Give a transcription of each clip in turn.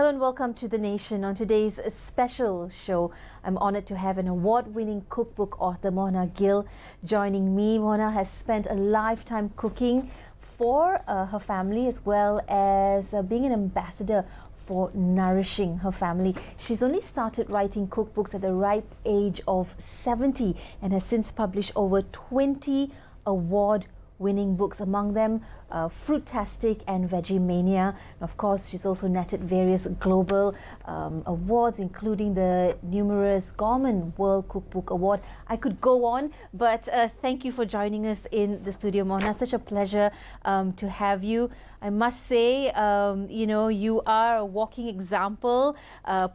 Hello and welcome to The Nation. On today's special show, I'm honoured to have an award-winning cookbook author, Mona Gill, joining me. Mona has spent a lifetime cooking for her family, as well as being an ambassador for nourishing her family. She's only started writing cookbooks at the ripe age of 70 and has since published over 20 award-winning books, among them Fruitastic and Vegemania. And of course, she's also netted various global awards, including the numerous Gourmet World Cookbook Award. I could go on, but thank you for joining us in the studio, Mona. Such a pleasure to have you. I must say, you know, you are a walking example,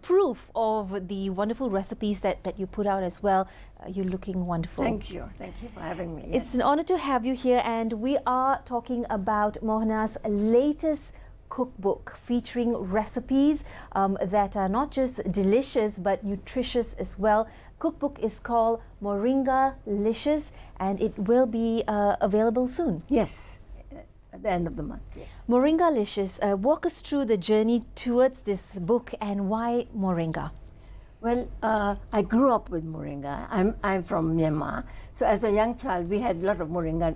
proof of the wonderful recipes that you put out as well. You're looking wonderful. Thank you for having me. It's an honor to have you here, and we are talking about Mona's latest cookbook featuring recipes that are not just delicious but nutritious as well. Cookbook is called Moringa-licious, and it will be available soon. Yes, at the end of the month. Yes. Moringa-licious, walk us through the journey towards this book and why moringa. Well, I grew up with moringa. I'm from Myanmar, so as a young child we had a lot of moringa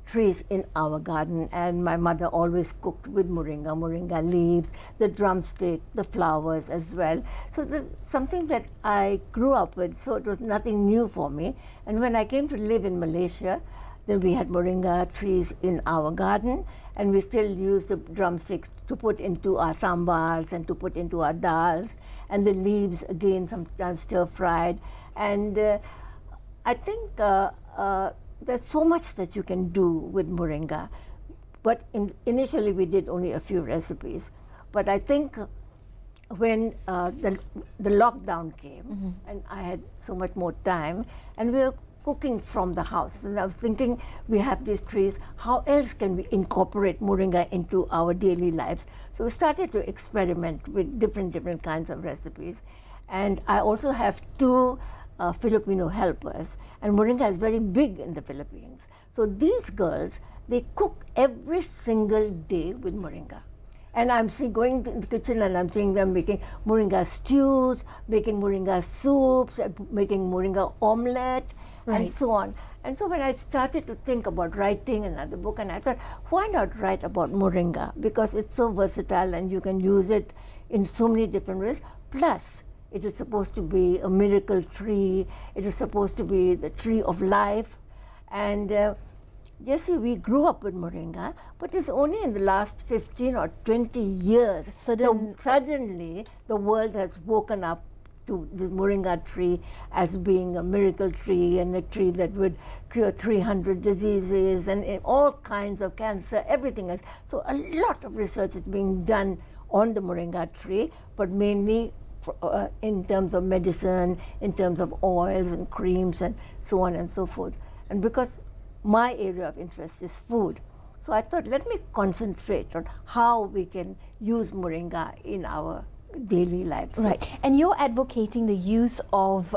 trees in our garden, and my mother always cooked with moringa leaves, the drumstick, the flowers as well. So that's something that I grew up with, so it was nothing new for me. And when I came to live in Malaysia, then we had moringa trees in our garden, and we still use the drumsticks to put into our sambars and to put into our dals, and the leaves again sometimes stir fried. And I think there's so much that you can do with moringa, but initially we did only a few recipes. But I think when the lockdown came, and I had so much more time, and we were cooking from the house, and I was thinking, we have these trees, how else can we incorporate moringa into our daily lives? So we started to experiment with different kinds of recipes. And I also have two Filipino helpers, and moringa is very big in the Philippines. So these girls, they cook every single day with moringa. And I'm going in the kitchen and I'm seeing them making moringa stews, making moringa soups, making moringa omelette, and so on. And so when I started to think about writing another book, and I thought, why not write about moringa? Because it's so versatile and you can use it in so many different ways. Plus, it is supposed to be a miracle tree. It is supposed to be the tree of life. And Jesse, we grew up with moringa, but it's only in the last 15 or 20 years suddenly the world has woken up to this moringa tree as being a miracle tree, and a tree that would cure 300 diseases and all kinds of cancer, everything else. So a lot of research is being done on the moringa tree, but mainly in terms of medicine, in terms of oils and creams and so on and so forth. And because my area of interest is food, so I thought, let me concentrate on how we can use moringa in our daily lives. Right, and you're advocating the use of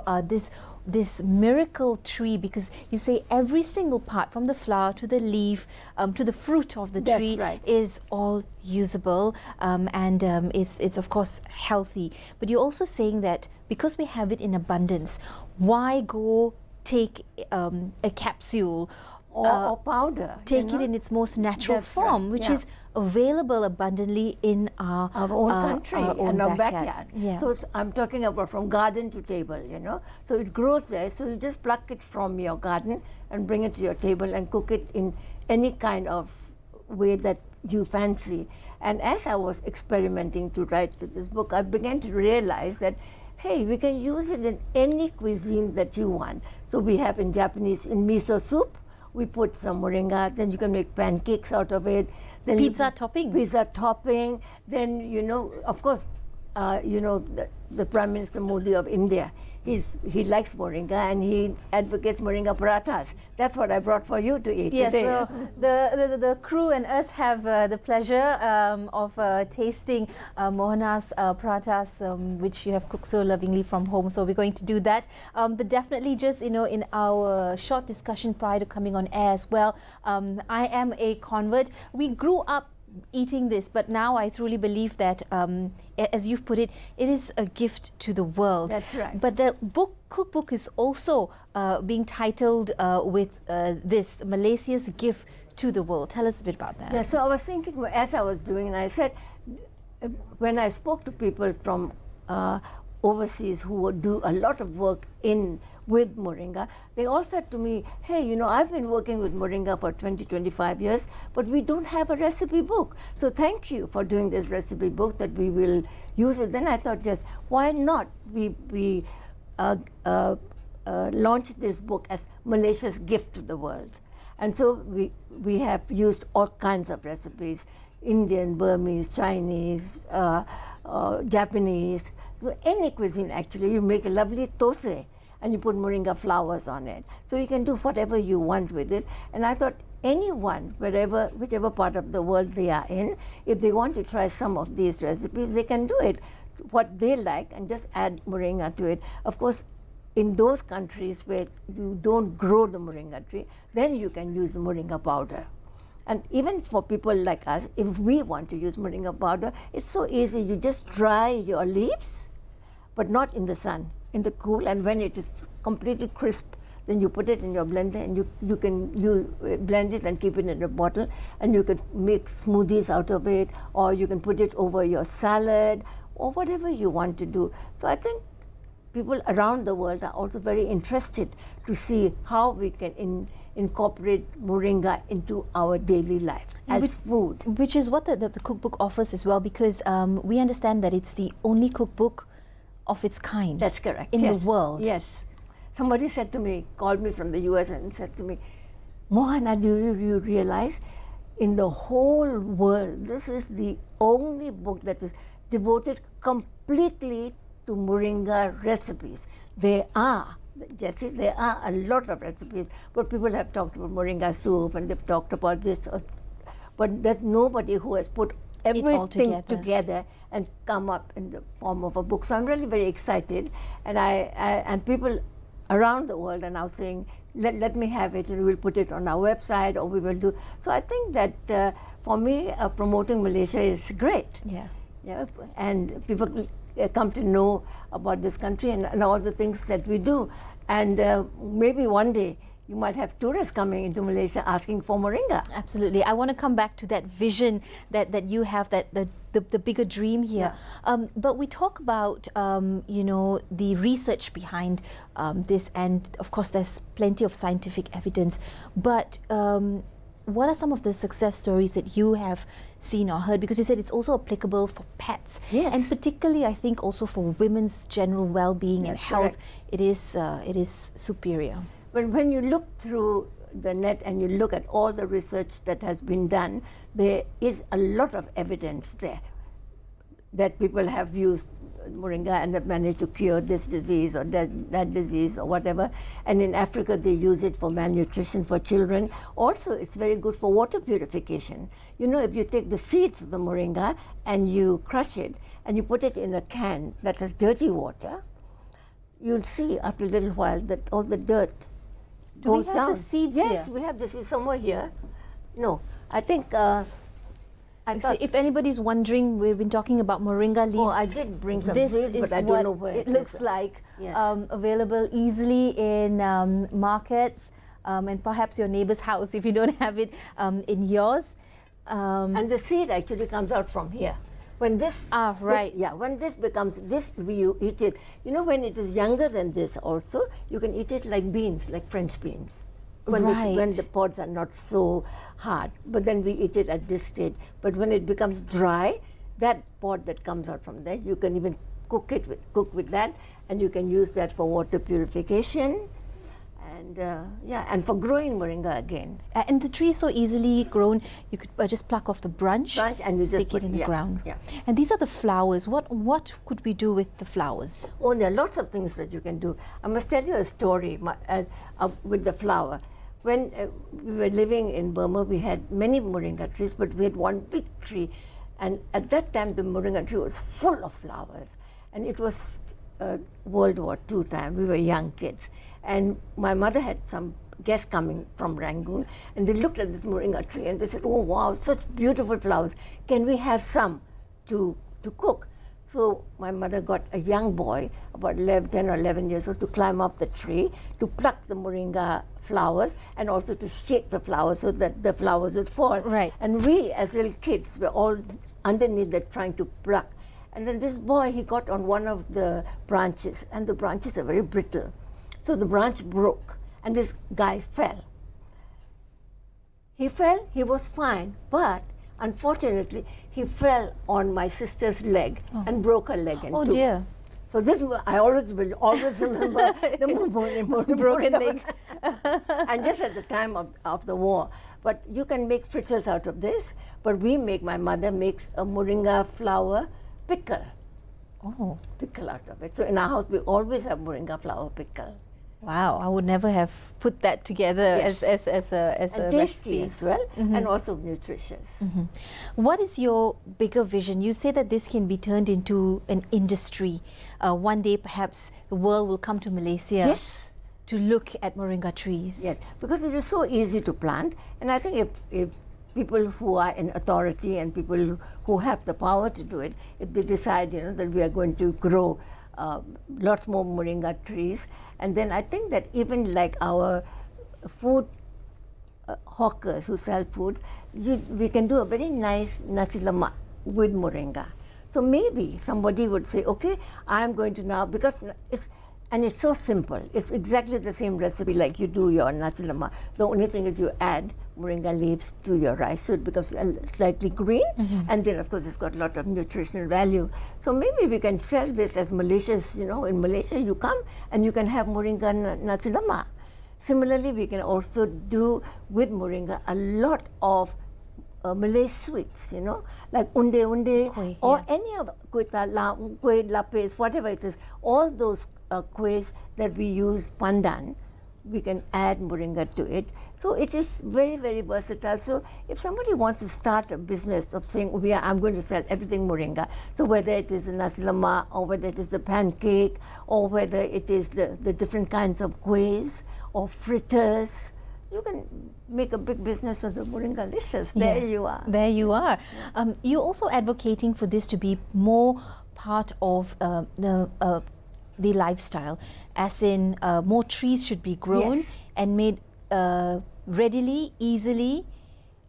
this miracle tree, because you say every single part, from the flower to the leaf to the fruit of the tree, is all usable, and it's of course healthy. But you're also saying that because we have it in abundance, why go take a capsule or powder? Take it in its most natural form, which is available abundantly in our own country and our backyard. Yeah. So I'm talking about from garden to table, you know. So it grows there, so you just pluck it from your garden and bring it to your table and cook it in any kind of way that you fancy. And as I was experimenting to write to this book, I began to realize that, hey, we can use it in any cuisine that you want. So we have in Japanese, in miso soup, we put some moringa, then you can make pancakes out of it. Then pizza topping. Pizza topping. Then, you know, of course, you know, the Prime Minister Modi of India, he likes moringa and he advocates moringa parathas. That's what I brought for you to eat today. So the crew and us have the pleasure of tasting Mona's parathas, which you have cooked so lovingly from home. So we're going to do that. But definitely, just in our short discussion prior to coming on air as well, I am a convert. We grew up eating this, but now I truly believe that, as you've put it, it is a gift to the world. That's right. But the cookbook is also being titled with this, Malaysia's gift to the world. Tell us a bit about that. Yeah, so I was thinking as I was doing, and I said, when I spoke to people from overseas who would do a lot of work with moringa, they all said to me, hey, you know, I've been working with moringa for 20, 25 years, but we don't have a recipe book. So thank you for doing this recipe book that we will use it. Then I thought, just why not we launch this book as Malaysia's gift to the world. And so we have used all kinds of recipes, Indian, Burmese, Chinese, Japanese. So any cuisine, actually. You make a lovely thosai and you put moringa flowers on it. So you can do whatever you want with it. And I thought anyone, whichever part of the world they are in, if they want to try some of these recipes, they can do it, what they like, and just add moringa to it. Of course, in those countries where you don't grow the moringa tree, then you can use the moringa powder. And even for people like us, if we want to use moringa powder, it's so easy. You just dry your leaves, but not in the sun, in the cool. And when it is completely crisp, then you put it in your blender, and you can blend it and keep it in a bottle, and you can make smoothies out of it, or you can put it over your salad, or whatever you want to do. So I think people around the world are also very interested to see how we can incorporate moringa into our daily life as food. Which is what the cookbook offers as well, because we understand that it's the only cookbook of its kind. That's correct. In the world. Yes. Somebody said to me, called me from the US and said to me, Mohana, do you realize in the whole world, this is the only book that is devoted completely to moringa recipes. There are, Jessie, there are a lot of recipes, but people have talked about moringa soup and they've talked about this, but there's nobody who has put everything together and come up in the form of a book. So I'm really very excited, and and people around the world are now saying, let me have it, and we'll put it on our website, or we will do. So I think that for me, promoting Malaysia is great. Yeah. Yeah, and people come to know about this country and all the things that we do. And maybe one day you might have tourists coming into Malaysia asking for moringa. Absolutely. I want to come back to that vision that you have, that the bigger dream here. Yeah. But we talk about, you know, the research behind this, and of course there's plenty of scientific evidence. But what are some of the success stories that you have seen or heard? Because you said it's also applicable for pets. Yes. And particularly, I think, also for women's general well-being and health, it is superior. But when you look through the net and you look at all the research that has been done, there is a lot of evidence there that people have used moringa and have managed to cure this disease or that disease or whatever. And in Africa, they use it for malnutrition for children. Also, it's very good for water purification. You know, if you take the seeds of the moringa and you crush it and you put it in a can that has dirty water, you'll see after a little while that all the dirt goes down. Do we have the seeds here? Yes, we have the seeds somewhere here. No, I think... So if anybody's wondering, we've been talking about moringa leaves. Oh, I did bring some seeds, but I don't know where it looks like. Yes. Available easily in markets and perhaps your neighbor's house if you don't have it in yours. And the seed actually comes out from here. When this, when this becomes this, you eat it. You know, when it is younger than this, also you can eat it like beans, like French beans. When the pods are not so hard, but then we eat it at this stage. But when it becomes dry, that pod that comes out from there, you can even cook with that, and you can use that for water purification, and and for growing moringa again. And the tree is so easily grown. You could just pluck off the branch and stick it in the ground. Yeah. And these are the flowers. What could we do with the flowers? Oh, there are lots of things that you can do. I must tell you a story with the flower. When we were living in Burma, we had many moringa trees, but we had one big tree. And at that time, the moringa tree was full of flowers. And it was World War II time. We were young kids. And my mother had some guests coming from Rangoon, and they looked at this moringa tree and they said, "Oh wow, such beautiful flowers! Can we have some to cook?" So my mother got a young boy, about 10 or 11 years old, to climb up the tree, to pluck the moringa flowers, and also to shake the flowers so that the flowers would fall. Right. And we, as little kids, were all underneath that trying to pluck. And then this boy, he got on one of the branches, and the branches are very brittle. So the branch broke, and this guy fell. He fell, he was fine, but unfortunately, he fell on my sister's leg and broke her leg in two. Oh dear. So this, I will always remember the Broken leg. And just at the time of the war. But you can make fritters out of this, but my mother makes a moringa flower pickle. Oh. Pickle out of it. So in our house, we always have moringa flower pickle. Wow, I would never have put that together as a and tasty recipe. as well, and also nutritious. What is your bigger vision? You say that this can be turned into an industry. One day, perhaps the world will come to Malaysia Yes. to look at moringa trees. Yes, because it is so easy to plant, and I think if people who are in authority and people who have the power to do it, if they decide, that we are going to grow lots more moringa trees, and then I think that even like our food hawkers who sell foods, we can do a very nice nasi lemak with moringa. So maybe somebody would say, okay, I'm going to now, because it's so simple. It's exactly the same recipe like you do your nasi lemak. The only thing is you add moringa leaves to your rice, so it becomes slightly green, and then of course it's got a lot of nutritional value. So maybe we can sell this as Malaysia's, in Malaysia you come and you can have moringa nasi lemak. Similarly, we can also do with moringa a lot of Malay sweets, like unde-unde, Kuih, or any other kuih lapis, whatever it is, all those kuihs that we use pandan, we can add moringa to it. So it is very, very versatile. So if somebody wants to start a business of saying, I'm going to sell everything moringa, so whether it is a nasi lemak, or whether it is a pancake, or whether it is the different kinds of kuihs or fritters, you can make a big business of the moringa licious. There you are. There you are. You're also advocating for this to be more part of the lifestyle, as in more trees should be grown and made readily, easily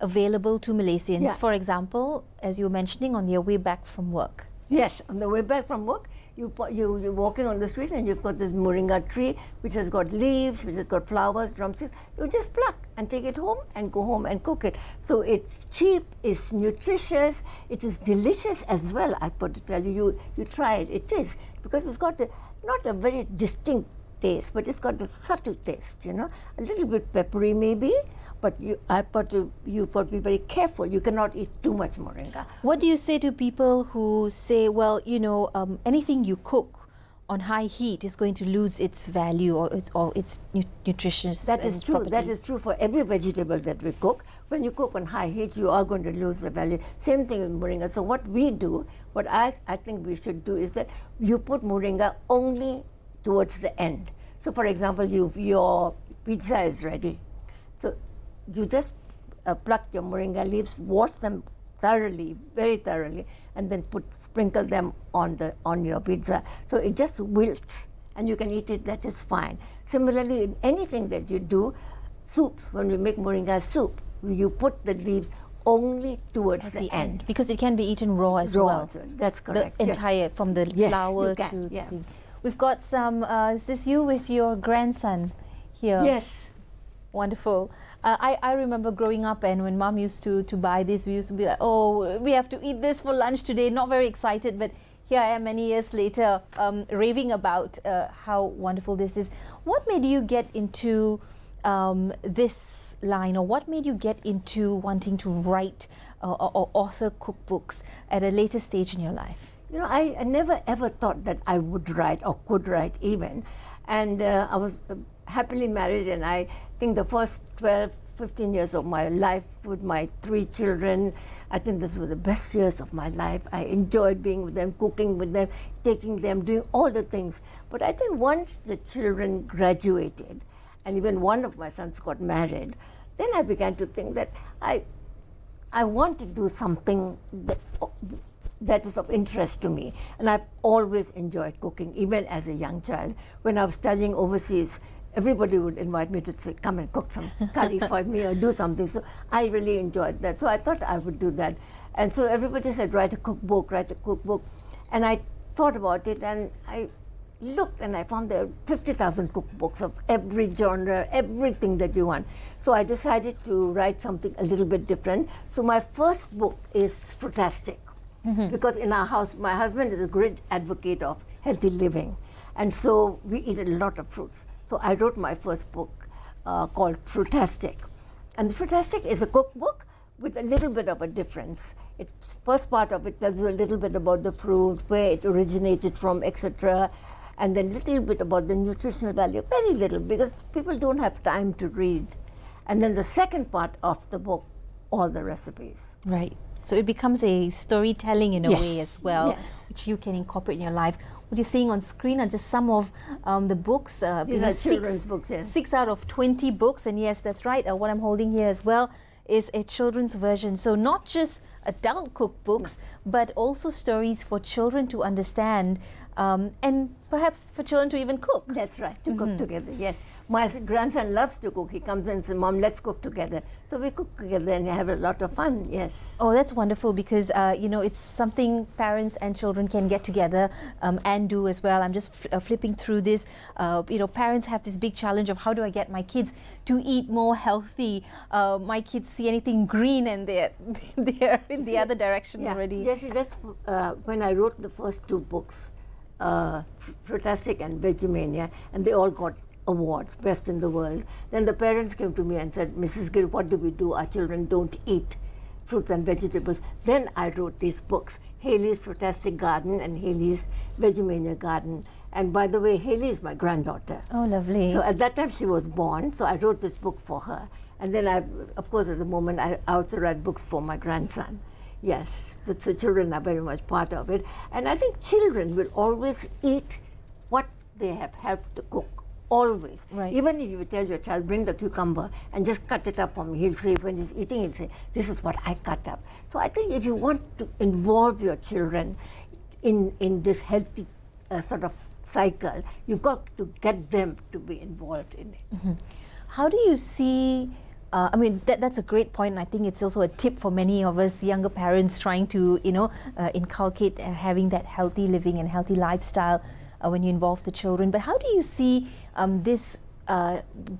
available to Malaysians. For example, as you were mentioning, on your way back from work. Yes, on the way back from work, you're walking on the street and you've got this moringa tree which has got leaves, which has got flowers, drumsticks. You just pluck and take it home and go home and cook it. So it's cheap, it's nutritious, it is delicious as well. I've got to tell you, you try it. It is, because it's got not a very distinct taste, but it's got a subtle taste, a little bit peppery maybe, but you've got to be very careful. You cannot eat too much moringa. What do you say to people who say, well, anything you cook on high heat is going to lose its value or its nutritious That is true. properties? That is true for every vegetable that we cook. When you cook on high heat, you are going to lose the value. Same thing with moringa. So what we do, what I think we should do is that you put moringa only towards the end. So for example, your pizza is ready. So you just pluck your moringa leaves, wash them thoroughly, very thoroughly, and then sprinkle them on your pizza. So it just wilts and you can eat it, that is fine. Similarly, in anything that you do, soups, when we make moringa soup, you put the leaves only towards the end. Because it can be eaten raw as well. That's correct. The entire, from the flower to the thing. We've got some, is this you with your grandson here? Yes. Wonderful. I remember growing up, and when Mom used to buy this, we used to be like, oh, we have to eat this for lunch today. Not very excited, but here I am many years later raving about how wonderful this is. What made you get into this line, or what made you get into wanting to write or author cookbooks at a later stage in your life? I never ever thought that I would write or could write even. And I was happily married, and I think the first 12, 15 years of my life with my 3 children, I think those were the best years of my life. I enjoyed being with them, cooking with them, taking them, doing all the things. But I think once the children graduated and even one of my sons got married, then I began to think that I want to do something that is of interest to me. And I've always enjoyed cooking, even as a young child. When I was studying overseas, everybody would invite me to say, come and cook some curry for me or do something. So I really enjoyed that. So I thought I would do that. And so everybody said, write a cookbook, write a cookbook. And I thought about it, and I looked and I found there are 50,000 cookbooks of every genre, everything that you want. So I decided to write something a little bit different. So my first book is Frutastic. Because in our house, my husband is a great advocate of healthy living. And so we eat a lot of fruits. So I wrote my first book called Frutastic. And the Frutastic is a cookbook with a little bit of a difference. It's first part of it tells you a little bit about the fruit, where it originated from, etc. And then a little bit about the nutritional value, very little, because people don't have time to read. And then the second part of the book, all the recipes. Right. So it becomes a storytelling in a way as well, Yes. which you can incorporate in your life. What you're seeing on screen are just some of the books. These are children's books, yes. 6 out of 20 books. And yes, that's right. What I'm holding here as well is a children's version. So not just adult cookbooks, but also stories for children to understand, and perhaps for children to even cook. That's right, to cook together, yes. My grandson loves to cook. He comes and says, Mom, let's cook together. So we cook together and have a lot of fun, yes. Oh, that's wonderful, because you know, it's something parents and children can get together and do as well. I'm just flipping through this. You know, parents have this big challenge of how do I get my kids to eat more healthy? My kids see anything green and they're in the other direction already. Yes, that's when I wrote the first 2 books, Frutastic and Vegemania, and they all got awards, best in the world. Then the parents came to me and said, Mrs. Gill, what do we do? Our children don't eat fruits and vegetables. Then I wrote these books, Haley's Frutastic Garden and Haley's Vegemania Garden. And by the way, Haley is my granddaughter. Oh, lovely. So at that time she was born, so I wrote this book for her. And then of course, at the moment, I also write books for my grandson. Yes, the children are very much part of it. And I think children will always eat what they have helped to cook, always. Right. Even if you tell your child, bring the cucumber and just cut it up for me, he'll say, when he's eating, he'll say, this is what I cut up. So I think if you want to involve your children in this healthy sort of cycle, you've got to get them to be involved in it. How do you see, I mean, that's a great point, and I think it's also a tip for many of us younger parents trying to, you know, inculcate having that healthy living and healthy lifestyle when you involve the children. But how do you see this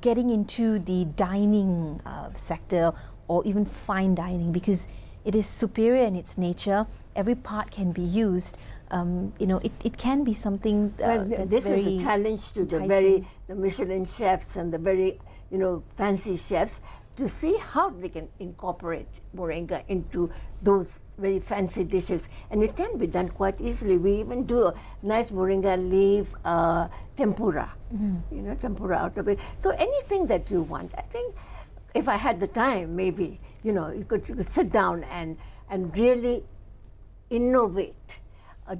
getting into the dining sector or even fine dining? Because it is superior in its nature. Every part can be used. You know, it can be something that's this very is a challenge to enticing. the Michelin chefs and the very, you know, fancy chefs to see how they can incorporate moringa into those very fancy dishes. And it can be done quite easily. We even do a nice moringa leaf tempura, you know, tempura out of it. So anything that you want, I think if I had the time, maybe, you know, you could sit down and really innovate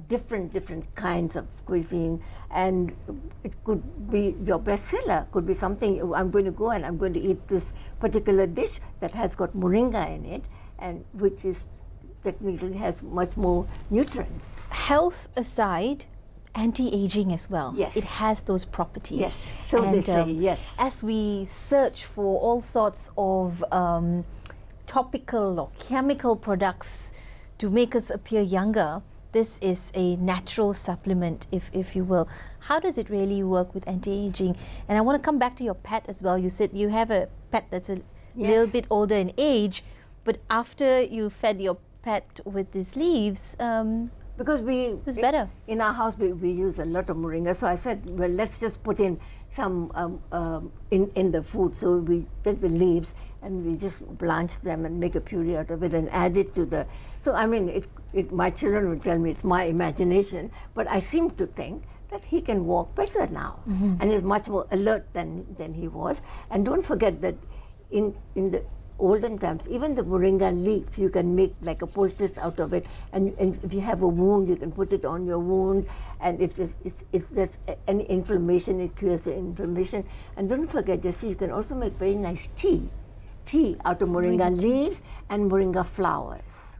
different kinds of cuisine, and it could be your bestseller. Could be something, I'm going to go and I'm going to eat this particular dish that has got moringa in it, and which is technically has much more nutrients. Health aside, anti-aging as well. Yes. It has those properties. Yes, so they say, yes. As we search for all sorts of topical or chemical products to make us appear younger, this is a natural supplement, if you will. How does it really work with anti-aging? And I want to come back to your pet as well. You said you have a pet that's a little bit older in age, but after you fed your pet with these leaves, because it was better. In our house, we use a lot of moringa. So I said, well, let's just put in some in the food. So we take the leaves and we just blanch them and make a puree out of it and add it to the. So I mean, my children would tell me it's my imagination, but I seem to think that he can walk better now and is much more alert than he was. And don't forget that in the olden times, even the moringa leaf, you can make like a poultice out of it. And if you have a wound, you can put it on your wound. And if there's any inflammation, it cures the inflammation. And don't forget, Jessie, you can also make very nice tea out of moringa leaves and moringa flowers.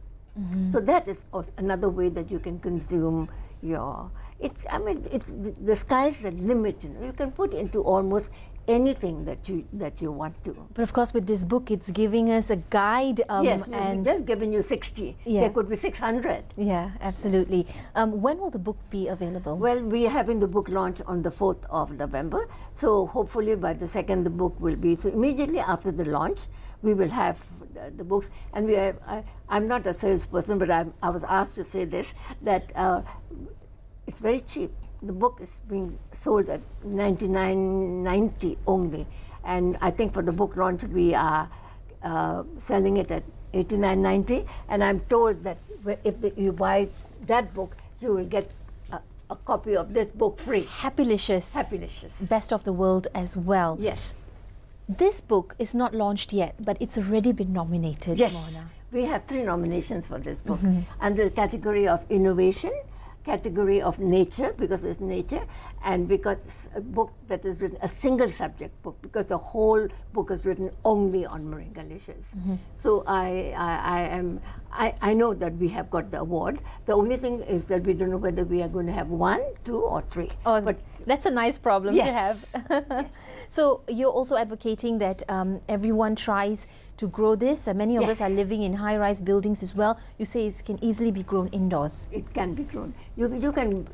So that is another way that you can consume your. The sky's the limit. You know, you can put into almost anything that you want to. But of course, with this book, it's giving us a guide. Yes, and just giving you 60. Yeah. There could be 600. Yeah, absolutely. When will the book be available? Well, we are having the book launch on the 4th of November. So hopefully by the 2nd, the book will be. So immediately after the launch, we will have the books. And I'm not a salesperson, but I was asked to say this, that it's very cheap. The book is being sold at $99.90 only, and I think for the book launch we are selling it at $89.90. And I'm told that if you buy that book, you will get a copy of this book free. Happylicious. Happylicious. Best of the World as well. Yes. This book is not launched yet, but it's already been nominated. Yes. Mona. We have 3 nominations for this book under the category of innovation, category of nature, because it's nature, and because it's a book that is written, a single subject book, because the whole book is written only on Moringalicious. So I know that we have got the award. The only thing is that we don't know whether we are going to have 1, 2, or 3. Oh, but that's a nice problem to have. Yes. So you're also advocating that everyone tries to grow this. Many of us are living in high-rise buildings as well. You say it can easily be grown indoors. It can be grown. You can.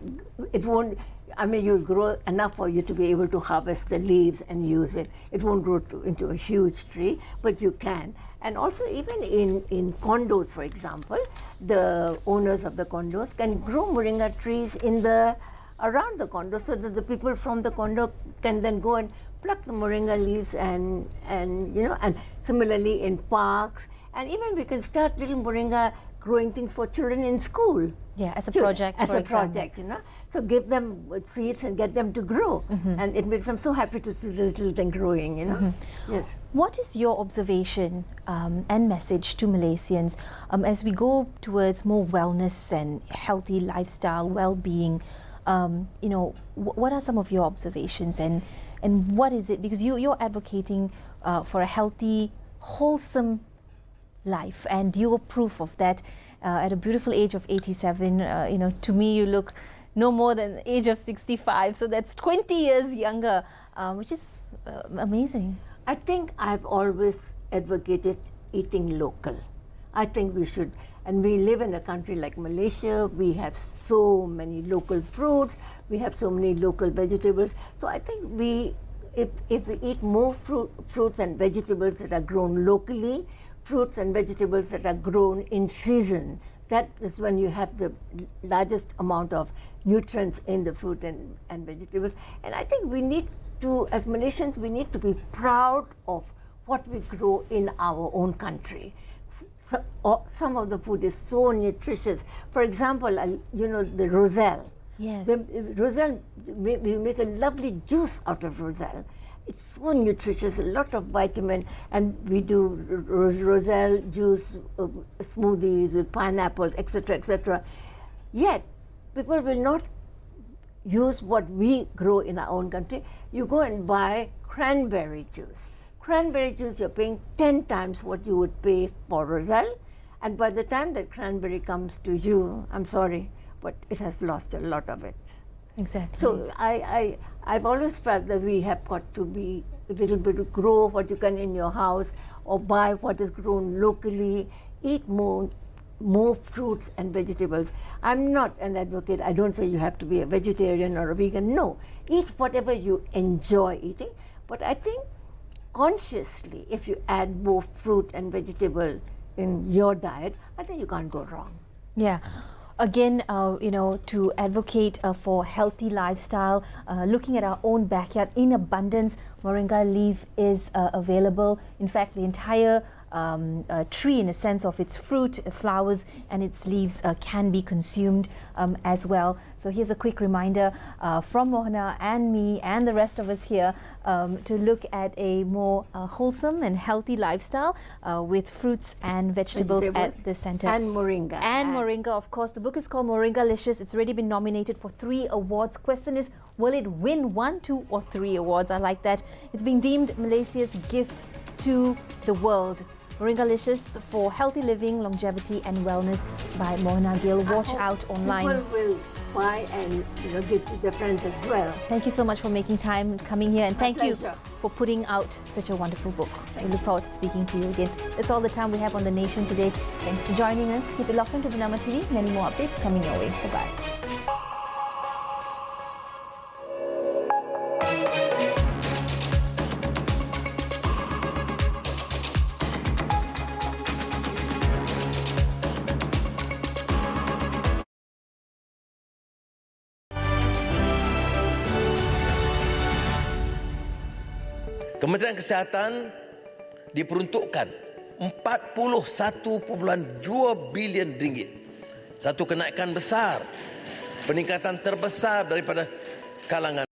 It won't. I mean, you'll grow enough for you to be able to harvest the leaves and use it. It won't grow into a huge tree, but you can. And also, even in condos, for example, the owners of the condos can grow moringa trees around the condo, so that the people from the condo can then go and pluck the moringa leaves and similarly in parks, and even we can start little moringa growing things for children in school. Yeah, as a project, for example. So give them seeds and get them to grow, and it makes them so happy to see this little thing growing. Yes. What is your observation and message to Malaysians as we go towards more wellness and healthy lifestyle, well-being? What are some of your observations, and what is it? Because you're advocating for a healthy, wholesome life, and you were proof of that at a beautiful age of 87. To me, you look no more than the age of 65, so that's 20 years younger, which is amazing. I think I've always advocated eating local. I think we should, and we live in a country like Malaysia, we have so many local fruits, we have so many local vegetables. So I think if we eat more fruits and vegetables that are grown locally, fruits and vegetables that are grown in season, that is when you have the largest amount of nutrients in the fruit and vegetables. And I think we need to, as Malaysians, we need to be proud of what we grow in our own country. So, some of the food is so nutritious. For example, the roselle. Yes. Roselle, we make a lovely juice out of roselle. It's so nutritious, a lot of vitamin, and we do roselle juice smoothies with pineapples, etc., etc. Yet, people will not use what we grow in our own country. You go and buy cranberry juice. Cranberry juice, you're paying 10 times what you would pay for roselle, and by the time that cranberry comes to you, I'm sorry, but it has lost a lot of it. Exactly. So I've always felt that we have got to be a little bit to grow what you can in your house, or buy what is grown locally, eat more fruits and vegetables. I'm not an advocate. I don't say you have to be a vegetarian or a vegan. No, eat whatever you enjoy eating. But I think consciously, if you add more fruit and vegetable in your diet, I think you can't go wrong. Yeah. Again, to advocate for healthy lifestyle, looking at our own backyard in abundance, moringa leaf is available. In fact, the entire tree in a sense of its fruit, flowers, and its leaves can be consumed as well. So here's a quick reminder from Mohana and me and the rest of us here to look at a more wholesome and healthy lifestyle with fruits and vegetables at the center. And moringa. And moringa, of course. The book is called Moringalicious. It's already been nominated for 3 awards. Question is, will it win 1, 2 or 3 awards? I like that. It's being deemed Malaysia's gift to the world. Moringalicious for healthy living, longevity and wellness by Mohana Gill. Watch out online. People will buy and give to their friends as well. Thank you so much for making time coming here, and thank you pleasure. for putting out such a wonderful book. We look forward to speaking to you again. That's all the time we have on The Nation today. Thanks for joining us. Keep it locked into Bernama TV. Many more updates coming your way. Bye-bye. Kementerian Kesihatan diperuntukkan 41.2 bilion ringgit. Satu kenaikan besar, peningkatan terbesar daripada kalangan